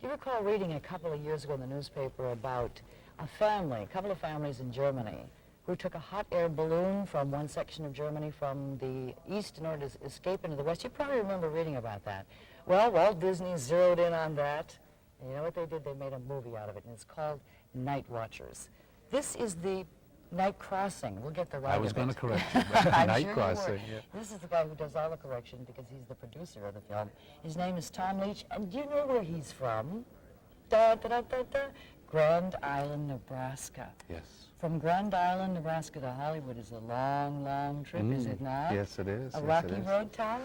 you recall reading a couple of years ago in the newspaper about a couple of families in Germany who took a hot air balloon from one section of Germany from the east in order to escape into the west? You probably remember reading about that. Well, Walt Disney zeroed in on that, and you know what they did? They made a movie out of it, and it's called Night Watchers. This is the Night Crossing. We'll get the right I was going to correct you. Night Crossing, yeah. This is the guy who does all the correction because he's the producer of the film. His name is Tom Leech, and do you know where he's from? Da, da, da, da, da. Grand Island, Nebraska. Yes. From Grand Island, Nebraska to Hollywood is a long, long trip, is it not? Yes, it is. A yes, rocky road, Tom?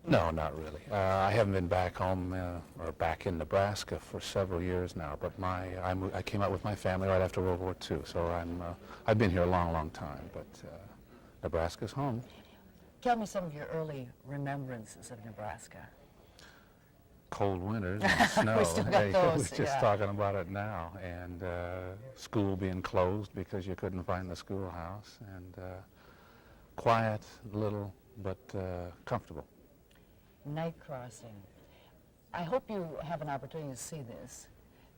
No, not really. I haven't been back home or back in Nebraska for several years now, but I came out with my family right after World War II, so I've been here a long, long time, but Nebraska's home. Tell me some of your early remembrances of Nebraska. Cold winters and snow. We still got those, We're just talking about it now, and school being closed because you couldn't find the schoolhouse, and quiet, little, but comfortable. Night Crossing. I hope you have an opportunity to see this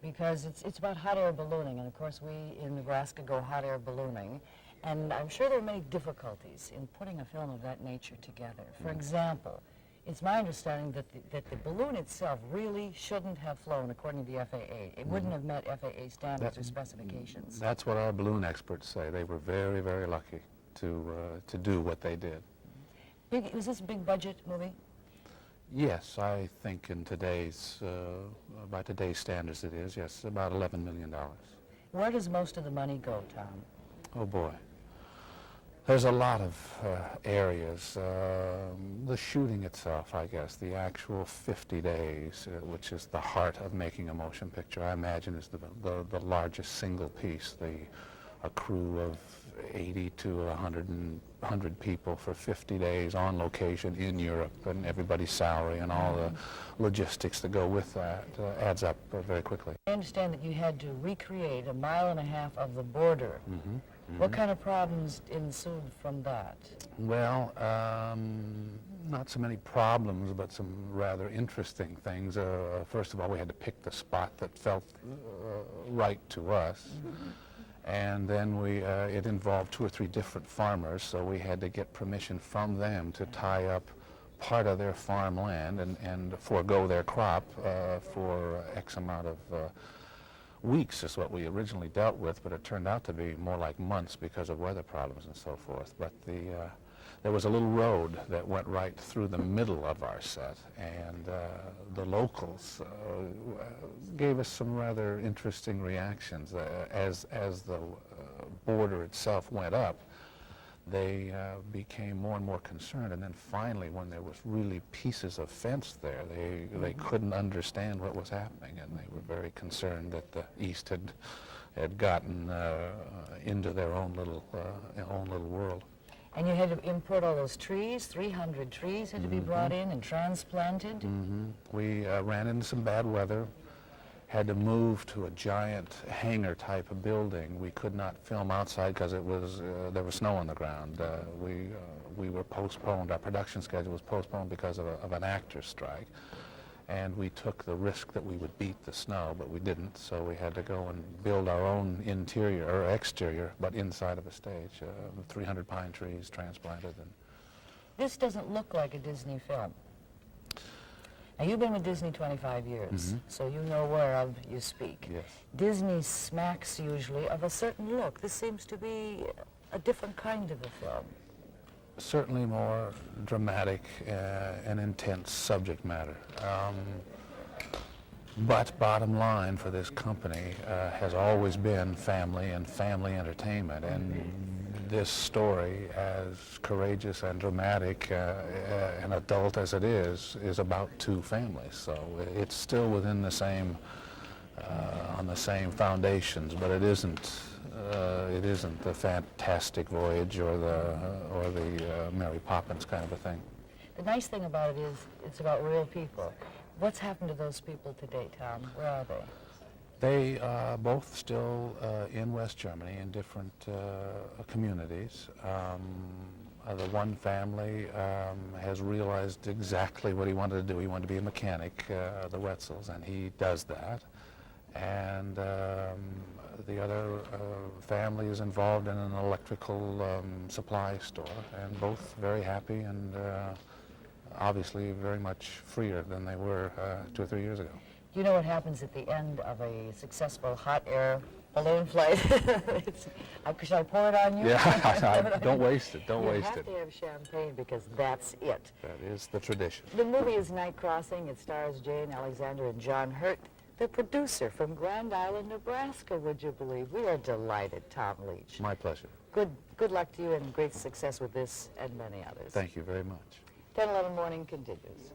because it's about hot air ballooning, and of course we in Nebraska go hot air ballooning, and I'm sure there are many difficulties in putting a film of that nature together. For example, it's my understanding that the balloon itself really shouldn't have flown according to the FAA. It wouldn't have met FAA standards or specifications. That's what our balloon experts say. They were very, very lucky to do what they did. Was this a big budget movie? Yes, I think in today's, by today's standards it is, yes, about $11 million. Where does most of the money go, Tom? Oh boy. There's a lot of areas. The shooting itself, I guess, the actual 50 days, which is the heart of making a motion picture, I imagine is the largest single piece. A crew of 80 to 100 people for 50 days on location in Europe, and everybody's salary and all the logistics that go with that adds up very quickly. I understand that you had to recreate 1.5 miles of the border. What kind of problems ensued from that? Well, not so many problems, but some rather interesting things. First of all, we had to pick the spot that felt right to us. And then it involved 2 or 3 different farmers, so we had to get permission from them to tie up part of their farmland and forego their crop for X amount of weeks is what we originally dealt with, but it turned out to be more like months because of weather problems and so forth. But there was a little road that went right through the middle of our set, and the locals gave us some rather interesting reactions. As the border itself went up, they became more and more concerned, and then finally, when there was really pieces of fence there, they couldn't understand what was happening, and they were very concerned that the East had gotten into their own little world. And you had to import all those trees, 300 trees had to be brought in and transplanted? We ran into some bad weather, had to move to a giant hangar type of building. We could not film outside because there was snow on the ground. We were postponed, our production schedule was postponed because of an actor's strike. And we took the risk that we would beat the snow, but we didn't, so we had to go and build our own interior, or exterior, but inside of a stage. 300 pine trees transplanted. And this doesn't look like a Disney film. Now, you've been with Disney 25 years, so you know whereof you speak. Yes. Disney smacks usually of a certain look. This seems to be a different kind of a film. Certainly more dramatic and intense subject matter. But bottom line for this company has always been family and family entertainment. And this story, as courageous and dramatic and adult as it is about 2 families. So it's still within the same, on the same foundations, but it isn't the Fantastic Voyage or the Mary Poppins kind of a thing. The nice thing about it is it's about real people. What's happened to those people today, Tom? Where are they? They are both still in West Germany in different communities. The one family has realized exactly what he wanted to do. He wanted to be a mechanic, the Wetzels, and he does that. And the other family is involved in an electrical supply store, and both very happy and obviously very much freer than they were 2 or 3 years ago. You know what happens at the end of a successful hot air balloon flight? Should I pour it on you? Yeah, don't waste it, don't waste it. You have to have champagne because that's it. That is the tradition. The movie is Night Crossing. It stars Jane Alexander and John Hurt, the producer from Grand Island, Nebraska, would you believe? We are delighted, Tom Leech. My pleasure. Good luck to you and great success with this and many others. Thank you very much. 10/11 Morning continues.